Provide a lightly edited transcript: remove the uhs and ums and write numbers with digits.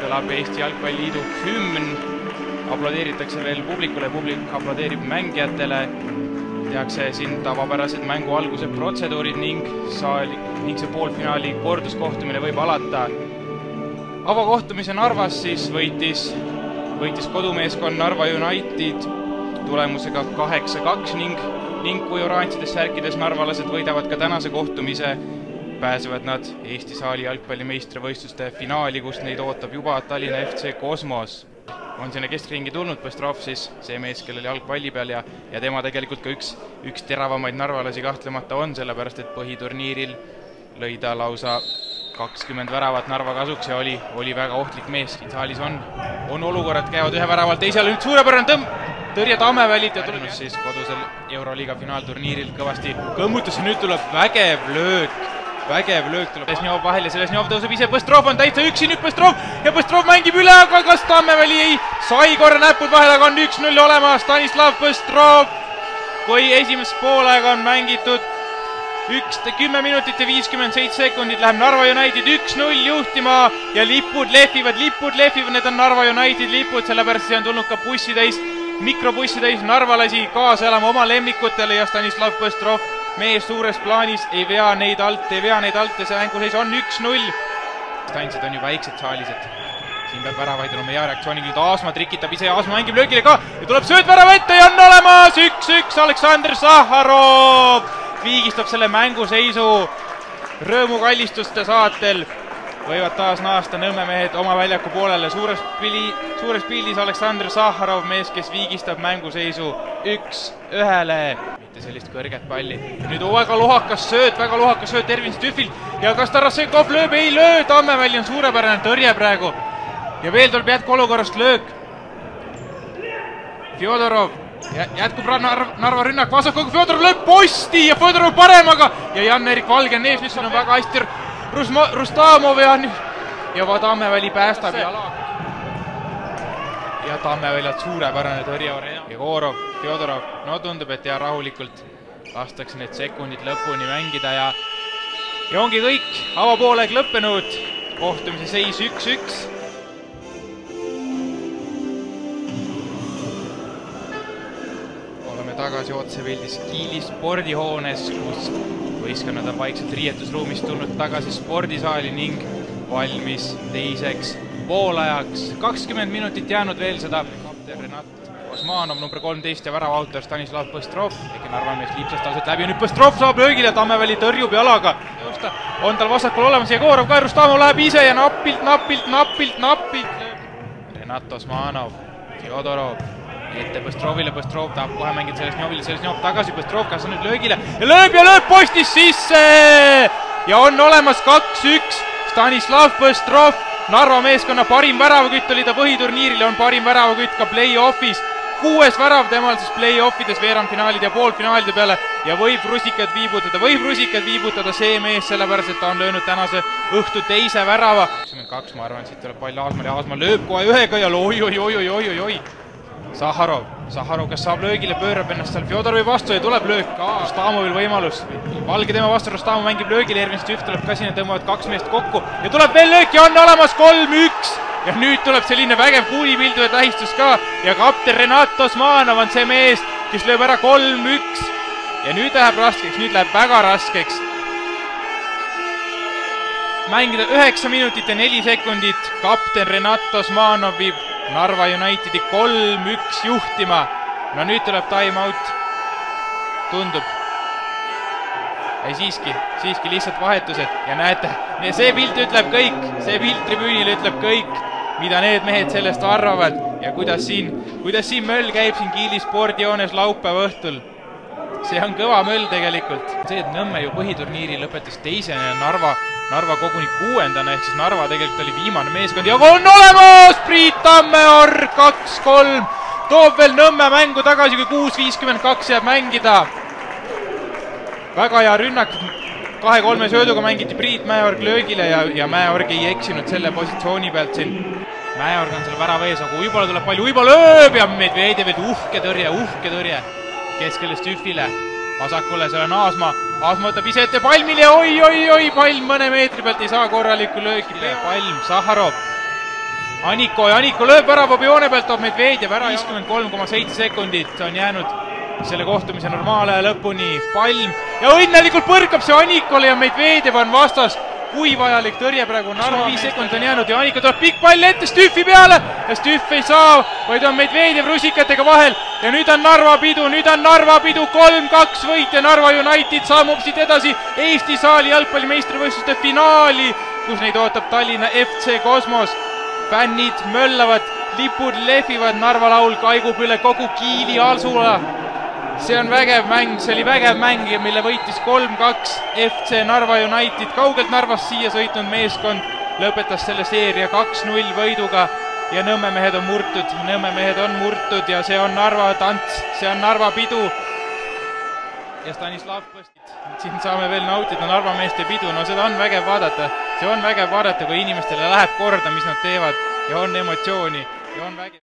kõlab Eesti Jalgpalliliidu hümn, aplodeeritakse veel publikule, publik aplodeerib mängijatele, tehakse siin tavapärased mängu alguse protseduurid ning see poolfinaali korduskohtumine võib alata. Avakohtumise Narvas siis võitis kodumeeskond Narva United tulemusega 8-2 ning kui oranžides särkides narvalased võidavad ka tänase kohtumise, pääsevad nad Eesti saali jalgpallimeistrivõistluste finaali, kus neid ootab juba Tallinna FC Kosmos. On sinna keskringi tulnud Põstrov siis, see mees, kellel jalgpalli peal ja tema tegelikult ka üks teravamaid narvalasi kahtlemata on, sellepärast et põhiturniiril lõi ta lausa 20 väravat Narva kasuks ja oli väga ohtlik mees. Saalis on olukorrad, käivad ühe väraval teisel, nüüd suurepärane tõrje Tammevälilt ja tuleb siis kodusel Euroliiga finaalturniiril kõvasti kõmmutas ja nüüd tuleb vägev löök tuleb Lesnjov vahel ja Lesnjov tõuseb ise, Põstrov on täitsa üksi nüüd ja Põstrov mängib üle, aga kas Tammeväli ei sai korra näpud vahel, aga on 1-0 olemas, Stanislav Põstrov, kui esimest poolega on mängitud 10 minutit ja 57 sekundit, läheb Narva United 1-0 juhtima ja lipud lehvivad, need on Narva United lipud, sellepärast see on tulnud ka mikrobussi täis narvalasi kaasa elama oma lemmikutele ja Stanislav Põstrov, mees suures plaanis, ei vea neid alt ja see mänguseis on 1-0. Stansed on ju väiksed saalis, et siin peab väravaid olema hea reaktsiooni, nüüd Aasma trikitab ise ja Aasma mängib löögile ka ja tuleb sööd värava ette ja on olemas 1-1, Aleksandr Sahharov viigistab selle mänguseisu rõõmukallistuste saatel. Võivad taas naasta Nõmme mehed oma väljaku poolele, suures pildis Aleksandr Sahharov, mees, kes viigistab mänguseisu 1-1. Mitte sellist kõrget palli. Nüüd väga lohakas sööt Ervin Stüffilt ja kas Tarasenkov lööb? Ei löö, Tammeväli on suurepärane tõrje praegu. Ja veel tuleb jätku olukorrast löök. Fjodorov, jätkub Narva rünnak, vasakuga Fjodorov lööb posti ja Fjodorov paremaga ja Jan-Erik Valge on ees, mis on väga hästi Rustamov ja Tammeväli päästab ja Tammeväljalt suurepärane tõrje. Jegorov, Fjodorov, no tundub, et rahulikult lastakse need sekundid lõpuni mängida ja ongi kõik, avapoolek lõppenud, kohtumise seis 1-1. Oleme tagasi otsepildis Kiili spordihoones, kus võistkonnad on vaikselt riietusruumist tulnud tagasi spordisaali ning valmis teiseks poolajaks. 20 minutit jäänud veel seda. Kapten Renat Osmanov, number 13 ja väravautor Stanislav Põstrov. Ega Narva mees liipsast taset läbi ja nüüd Põstrov saab löögile, Tammeväli tõrjub jalaga. On tal vasakul olemas Jegorov ka, Rustamov läheb ise ja napilt. Renat Osmanov, Fjodorov. Ette Põstrovile, Põstrov tahab kohe mängida Lesnjov tagasi, Põstrov kas on nüüd löögile ja lööb postis sisse ja on olemas 2-1, Stanislav Põstrov, Narva meeskonna parim väravakütt oli ta põhiturniiril, on parim väravakütt ka play-offis, 6 värav temal siis play-offides veerandfinaalide ja poolfinaalide peale ja võib rusikad viibutada see mees, sellepärast et ta on löönud tänase õhtu teise värava. 22, ma arvan, siit tuleb pall Aasmale ja Aasma lööb kohe ühega ja oi. Sahharov, kes saab löögile, pöörab ennast seal Fjodorovi vastu ja tuleb löök ka. Rustamovil võimalus, Valge tema vastu, Rustamov mängib löögile, Ervin Stüff tuleb ka sinna, tõmbavad 2 meest kokku ja tuleb veel löök ja on olemas 3-1 ja nüüd tuleb selline vägev kuulipilduja tähistus ka ja kapten Renat Osmanov on see mees, kes lööb ära 3-1 ja nüüd läheb väga raskeks mängida 9 minutit ja 4 sekundit, kapten Renat Osmanov viib Narva Unitedi 3-1 juhtima. No nüüd tuleb time out. Tundub. Ei siiski lihtsalt vahetused. Ja näete, see pilt ütleb kõik. See pilt tribüünil ütleb kõik, mida need mehed sellest arvavad. Ja kuidas siin möll käib siin Kiili spordihoones laupäeva õhtul. See on kõva möll tegelikult. See, et Nõmme ju põhiturniiri lõpetas teisena ja Narva koguni 6. ehk siis Narva tegelikult oli viimane meeskond ja on olemas! Priit Tammeorg 2-3 toob veel Nõmme mängu tagasi, kui 6.52 jääb mängida. Väga hea rünnak, 2-3 sööduga mängiti Priit Mäeorg löögile ja Mäeorg ei eksinud selle positsiooni pealt siin. Mäeorg on selle värava ees, aga Uibola tuleb palju, Uibola lööb ja Medvedev uhke tõrje keskele Stüffile. Vasakule, seal on Aasma võtab ise ette Palmile ja oi, Palm mõne meetri pealt ei saa korralikku löögile. Palm, Sahharov. Aniko ja Aniko lööb väravajoone pealt, toob Medvedjev ära. 53,7 sekundit on jäänud selle kohtumise normaalaja lõpuni. Palm ja õnnelikult põrkab see Anikole ja Medvedjev on vastas. Kui vajalik tõrje praegu Narva. 5 sekundit on jäänud ja Aniko tuleb pikk pall ette Stühvi peale ja Stühv ei saa, vaid on Medvedjev rusikatega vahel. Ja nüüd on Narva pidu, 3-2 võit ja Narva United saamub siit edasi Eesti saali jalgpallimeistrivõistluste finaali, kus neid ootab Tallinna FC Kosmos. Fännid möllavad, lipud lehvivad, Narva laul kaigub üle kogu Kiili Alsula. See on vägev mäng, see oli vägev mäng, mille võitis 3-2 FC Narva United. Kaugelt Narvast siia sõitnud meeskond lõpetas selle seeria 2-0 võiduga ja Nõmme mehed on murtud ja see on Narva tants, see on Narva pidu. Ja Stanislav Kõstit, siin saame veel nautida Narva meeste pidu, no seda on vägev vaadata. See on vägev vaadata, kui inimestele läheb korda, mis nad teevad ja on emotsiooni ja on vägev.